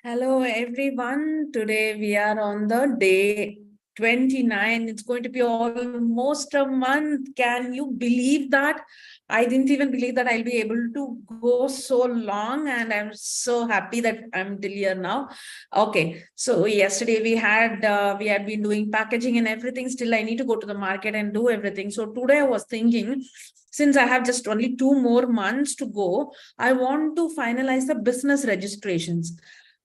Hello, everyone. Today we are on the day 29. It's going to be almost a month. Can you believe that? I didn't even believe that I'll be able to go so long, and I'm so happy that I'm till here now. Okay, so yesterday we had been doing packaging and everything. Still, I need to go to the market and do everything. So today I was thinking, since I have just only 2 more months to go, I want to finalize the business registrations.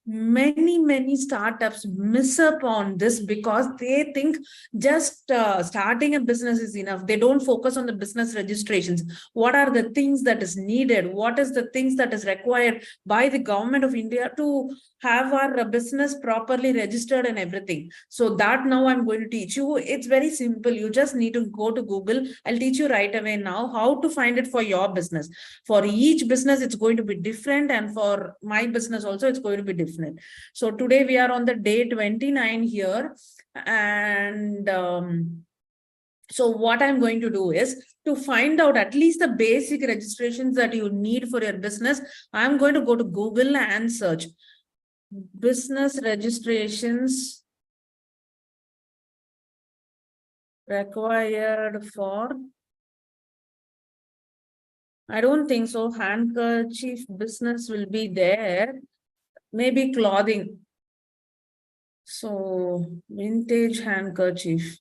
Many startups miss up on this because they think just starting a business is enough. They don't focus on the business registrations. What are the things that is needed? What is the things that is required by the government of India to have our business properly registered and everything? So that now I'm going to teach you. It's very simple. You just need to go to Google. I'll teach you right away now how to find it for your business. For each business, it's going to be different, and for my business also, it's going to be different. So today we are on the day 29 here, and so what I'm going to do is to find out at least the basic registrations that you need for your business. I'm going to go to Google and search business registrations required for, I don't think so, handkerchief business will be there, maybe clothing. So vintage handkerchief.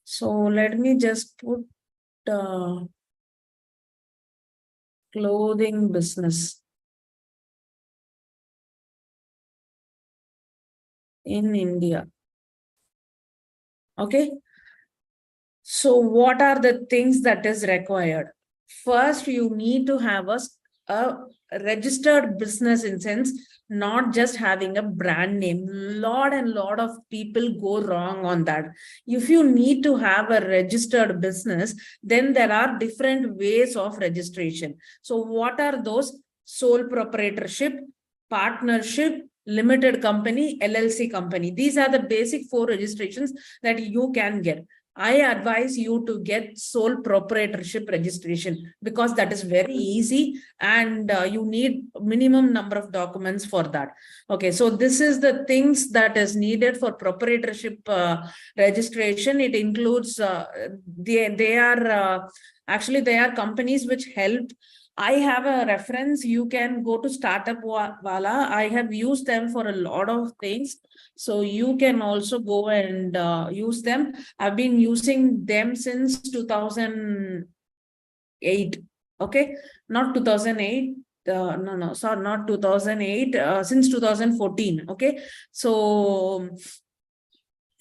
So let me just put clothing business in India. Okay. So what are the things that is required? First, you need to have a registered business, in sense, not just having a brand name. Lot of people go wrong on that. If you need to have a registered business, then there are different ways of registration. So what are those? Sole proprietorship, partnership, limited company, LLC company. These are the basic 4 registrations that you can get. I advise you to get sole proprietorship registration because that is very easy, and you need minimum number of documents for that. Okay, so this is the things that is needed for proprietorship registration. It includes, they are actually, they are companies which help. I have a reference. You can go to Startup Wala. I have used them for a lot of things. So you can also go and use them. I've been using them since 2008. Okay, not 2008. No, sorry, not 2008. Since 2014. Okay, so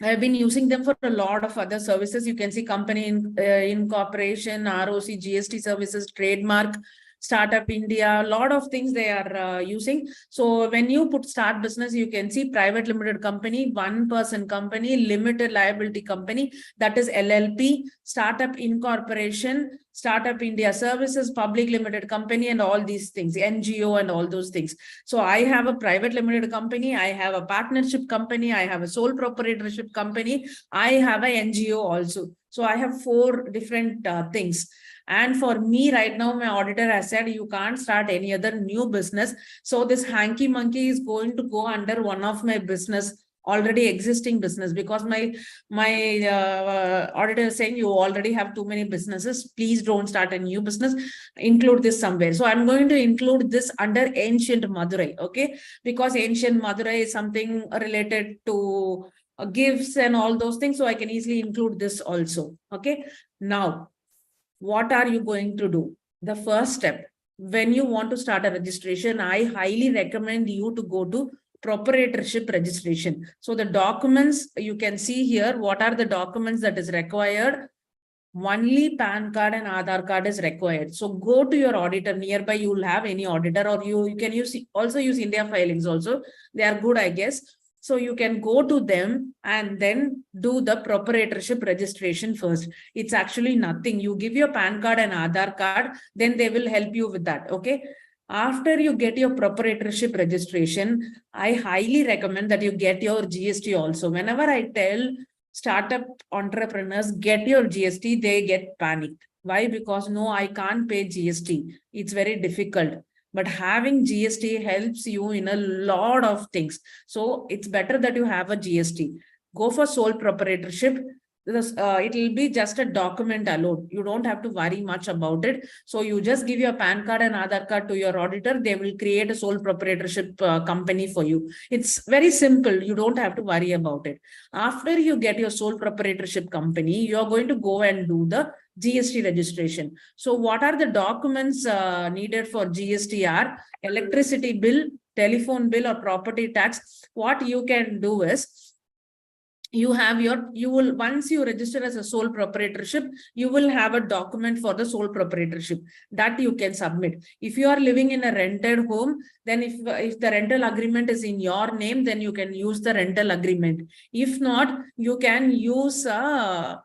I've been using them for a lot of other services. You can see company incorporation, ROC, GST services, trademark, Startup India, a lot of things they are using. So when you put start business, you can see private limited company, 1-person company, limited liability company, that is LLP, Startup Incorporation, Startup India Services, public limited company, and all these things, NGO and all those things. So I have a private limited company, I have a partnership company, I have a sole proprietorship company, I have a NGO also. So I have 4 different things. And for me right now, my auditor has said you can't start any other new business. So this hanky monkey is going to go under one of my business, already existing business, because my auditor is saying you already have too many businesses. Please don't start a new business. Include this somewhere. So I'm going to include this under ancient Madurai. Okay, because ancient Madurai is something related to gifts and all those things. So I can easily include this also. Okay, now what are you going to do? The first step, when you want to start a registration, I highly recommend you to go to proprietorship registration. So the documents you can see here, what are the documents that is required? Only PAN card and Aadhaar card is required. So go to your auditor nearby. You will have any auditor, or you can also use India filings also. They are good, I guess. So you can go to them and then do the proprietorship registration first. It's actually nothing. You give your PAN card and Aadhaar card, then they will help you with that. Okay. After you get your proprietorship registration, I highly recommend that you get your GST also. Whenever I tell startup entrepreneurs, get your GST, they get panicked. Why? Because no, I can't pay GST. It's very difficult. but having GST helps you in a lot of things. So it's better that you have a GST. Go for sole proprietorship. It will be just a document alone. You don't have to worry much about it. So you just give your PAN card and Aadhaar card to your auditor. They will create a sole proprietorship company for you. It's very simple. You don't have to worry about it. After you get your sole proprietorship company, you're going to go and do the GST registration. So what are the documents needed for GST are electricity bill, telephone bill, or property tax. What you can do is, you will, once you register as a sole proprietorship, you will have a document for the sole proprietorship that you can submit. If you are living in a rented home, then if the rental agreement is in your name, then you can use the rental agreement. If not, you can use the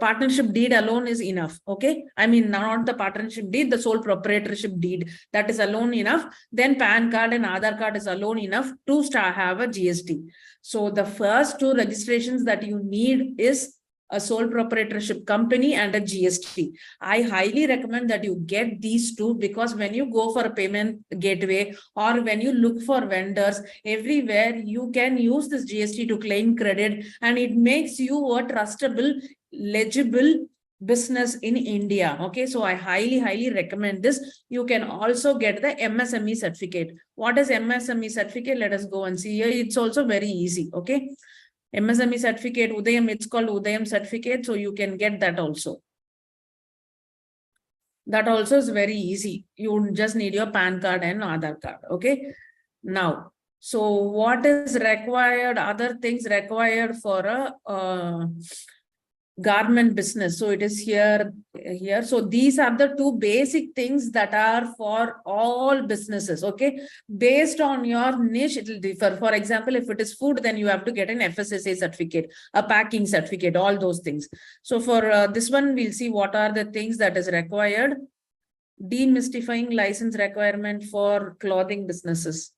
partnership deed alone is enough. Okay, I mean, not the partnership deed, the sole proprietorship deed, that is alone enough. Then PAN card and Aadhaar card is alone enough to have a GST. So the first two registrations that you need is a sole proprietorship company and a GST. I highly recommend that you get these two, because when you go for a payment gateway or when you look for vendors, everywhere you can use this GST to claim credit, and it makes you a trustable, legible business in India. Okay, so I highly recommend this. You can also get the MSME certificate. What is MSME certificate? Let us go and see here. It's also very easy. Okay, MSME certificate, Udayam, it's called Udayam certificate. So you can get that also. That also is very easy. You just need your PAN card and Aadhaar card. Okay, now, so what is required? Other things required for a garment business. So it is here. So these are the two basic things that are for all businesses. Okay, based on your niche, it will differ. For example, if it is food, then you have to get an FSSA certificate, a packing certificate, all those things. So for this one, we'll see what are the things that is required. Demystifying license requirement for clothing businesses.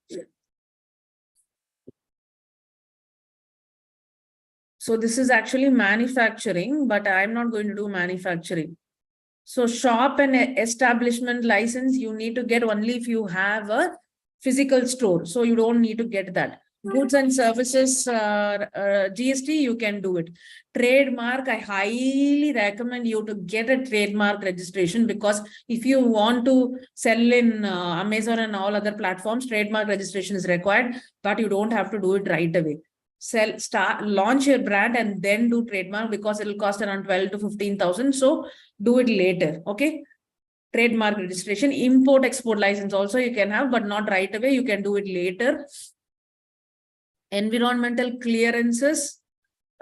So this is actually manufacturing, but I'm not going to do manufacturing. So shop and establishment license, you need to get only if you have a physical store. So you don't need to get that. Goods and services, GST, you can do it. Trademark, I highly recommend you to get a trademark registration, because if you want to sell in Amazon and all other platforms, trademark registration is required, but you don't have to do it right away. Launch your brand and then do trademark, because it will cost around 12 to 15,000. So do it later. Okay, trademark registration. Import export license also you can have, but not right away. You can do it later. Environmental clearances.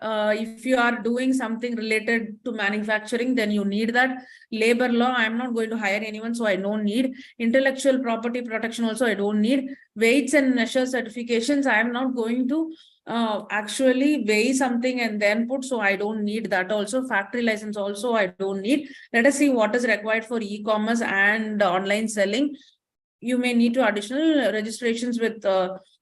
If you are doing something related to manufacturing, then you need that. Labor law, I'm not going to hire anyone, so I don't need. Intellectual property protection also I don't need. Weights and measure certifications, I am not going to actually weigh something and then put, so I don't need that also. Factory license also I don't need. Let us see what is required for e-commerce and online selling. You may need to additional registrations with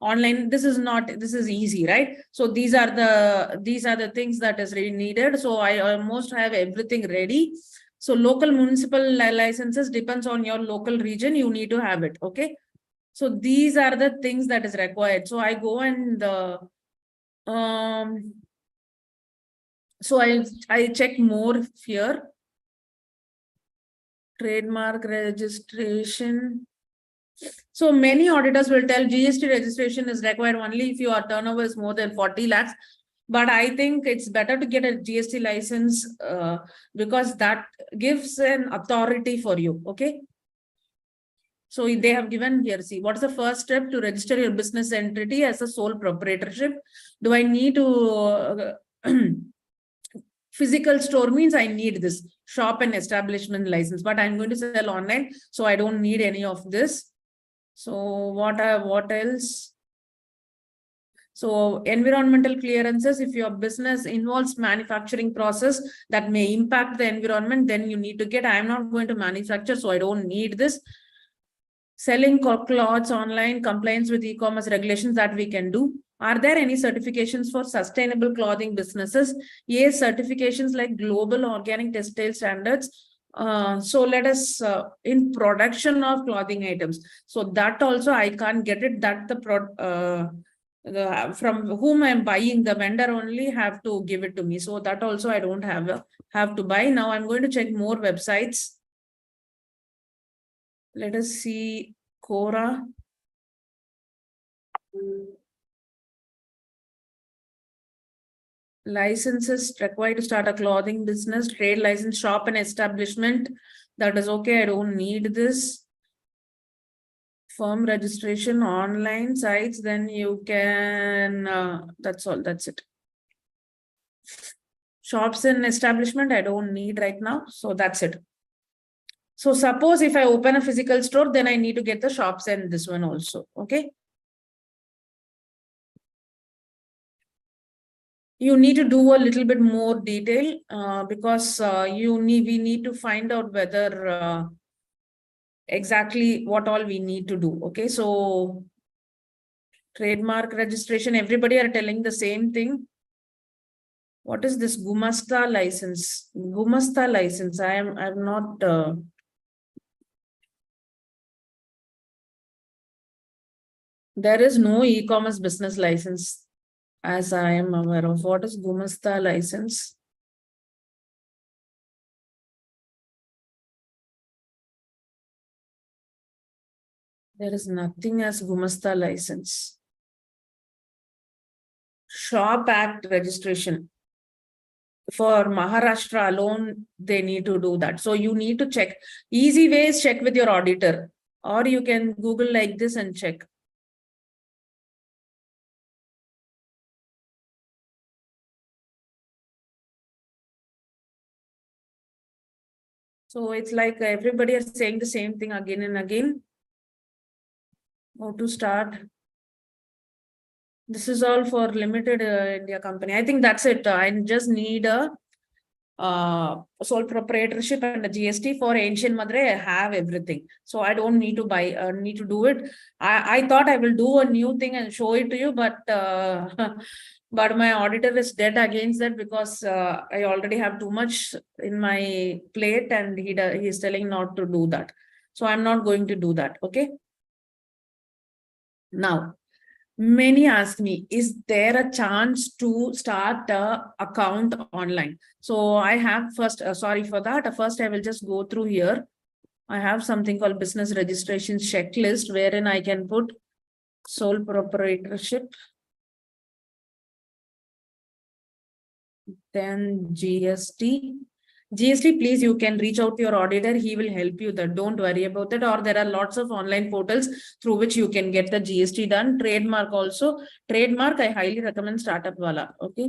online. This is easy, right? So these are the things that is really needed. So I almost have everything ready. So local municipal licenses depends on your local region. You need to have it. Okay. So these are the things that is required. So I go and so I check more here. Trademark registration. So many auditors will tell GST registration is required only if your turnover is more than 40 lakhs. But I think it's better to get a GST license because that gives an authority for you. Okay. So they have given here, see, what is the first step to register your business entity as a sole proprietorship? Do I need to physical store means I need this shop and establishment license, but I'm going to sell online, so I don't need any of this. So what else? So environmental clearances, if your business involves manufacturing process that may impact the environment, then you need to get. I'm not going to manufacture, so I don't need this. Selling clothes online, compliance with e-commerce regulations, that we can do. Are there any certifications for sustainable clothing businesses? Yes, certifications like Global Organic Textile Standards, So let us in production of clothing items. So that also I can't get it. That from whom I'm buying, the vendor only have to give it to me. So that also I don't have to buy. Now I'm going to check more websites. Let us see Quora. Licenses required to start a clothing business, trade license, shop and establishment. That is okay. I don't need this. Firm registration, online sites, then you can, that's all, that's it. Shops and establishment, I don't need right now. So that's it. So suppose if I open a physical store, then I need to get the shops and this one also. Okay. You need to do a little bit more detail because we need to find out whether exactly what all we need to do. Okay. So trademark registration, everybody are telling the same thing. What is this Gumasta license? Gumasta license. I'm not. There is no e-commerce business license, as I am aware of. What is Gumasta license? There is nothing as Gumasta license. Shop Act registration. For Maharashtra alone, they need to do that. So you need to check. Easy way is check with your auditor, or you can Google like this and check. So it's like everybody is saying the same thing again and again. How to start? This is all for limited India company. I think that's it. I just need a sole proprietorship and a GST. For Ancient Madre. I have everything, so I don't need to buy. Need to do it. I thought I will do a new thing and show it to you, but but my auditor is dead against that because I already have too much in my plate, and he's telling not to do that. So I'm not going to do that. Okay. Now, many ask me, is there a chance to start a account online? So I have first, sorry for that. First, I will just go through here. I have something called business registration checklist, wherein I can put sole proprietorship, then GST. GST, please, you can reach out to your auditor. He will help you that. Don't worry about it. Or there are lots of online portals through which you can get the GST done. Trademark also. Trademark, I highly recommend Startup Wala. Okay.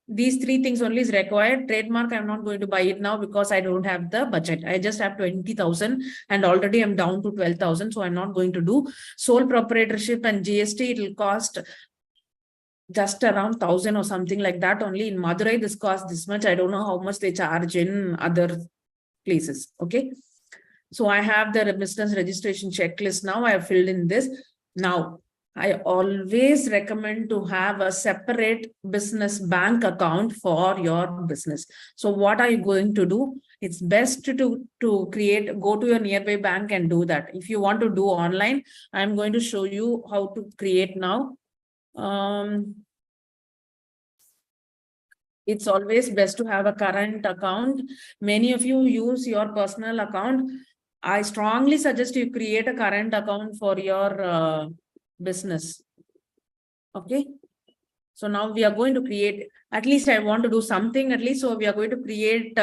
These three things only is required. Trademark, I'm not going to buy it now because I don't have the budget. I just have 20,000 and already I'm down to 12,000. So I'm not going to do. Sole proprietorship and GST, it will cost just around 1,000 or something like that. Only in Madurai, this costs this much. I don't know how much they charge in other places. Okay. So I have the business registration checklist now. I have filled in this. Now, I always recommend to have a separate business bank account for your business. So what are you going to do? It's best to go to your nearby bank and do that. If you want to do online, I'm going to show you how to create now. It's always best to have a current account. Many of you use your personal account. I strongly suggest you create a current account for your business. Okay. So now we are going to create, at least I want to do something at least. So we are going to create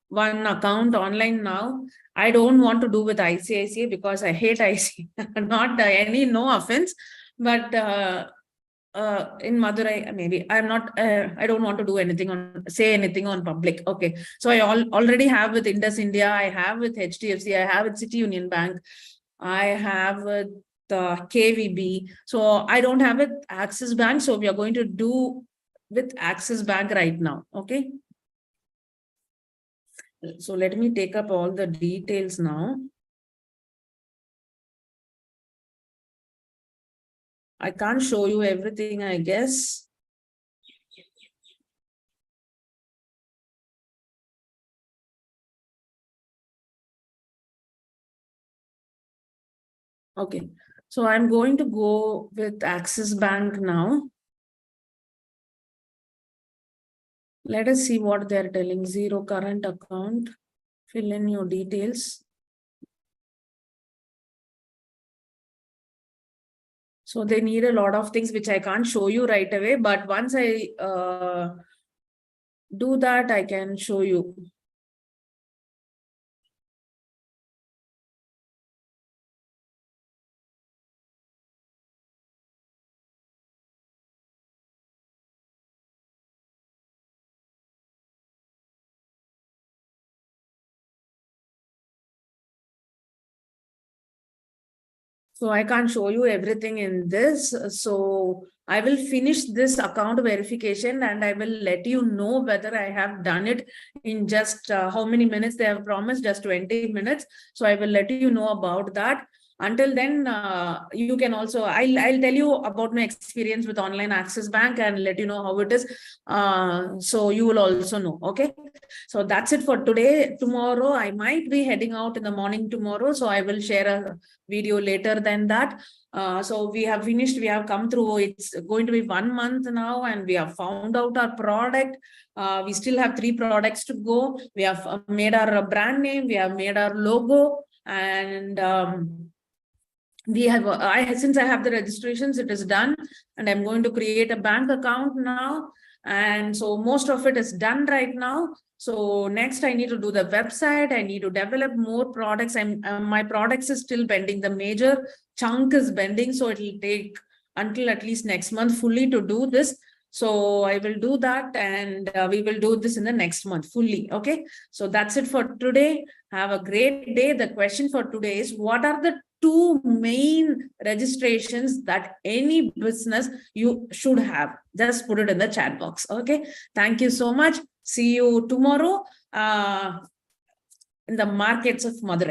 one account online now. I don't want to do with ICICI because I hate ICICI. Not any, no offense, but in Madurai, maybe I'm not, I don't want to do anything say anything on public. Okay. So I already have with Indus India, I have with HDFC, I have with City Union Bank, I have with KVB. So I don't have with Axis Bank. So we are going to do with Axis Bank right now. Okay. So let me take up all the details now. I can't show you everything, I guess. Okay, so I'm going to go with Axis Bank now. Let us see what they're telling. Zero current account. Fill in your details. So they need a lot of things which I can't show you right away, but once I do that, I can show you. So I can't show you everything in this. So I will finish this account verification and I will let you know whether I have done it in just how many minutes they have promised, just 20 minutes. So I will let you know about that. Until then, you can also, I'll tell you about my experience with online Axis Bank and let you know how it is. So you will also know, okay? So that's it for today. Tomorrow, I might be heading out in the morning tomorrow. So I will share a video later than that. So we have finished, we have come through, it's going to be 1 month now and we have found out our product. We still have 3 products to go. We have made our brand name, we have made our logo, and we have since I have the registrations, it is done, and I'm going to create a bank account now. And so most of it is done right now. So next I need to do the website. I need to develop more products. My products is still pending. The major chunk is pending. So it will take until at least next month fully to do this. So I will do that, and we will do this in the next month fully. Okay. So that's it for today. Have a great day. The question for today is, what are the 2 main registrations that any business you should have? Just put it in the chat box. Okay. Thank you so much. See you tomorrow in the markets of Madurai.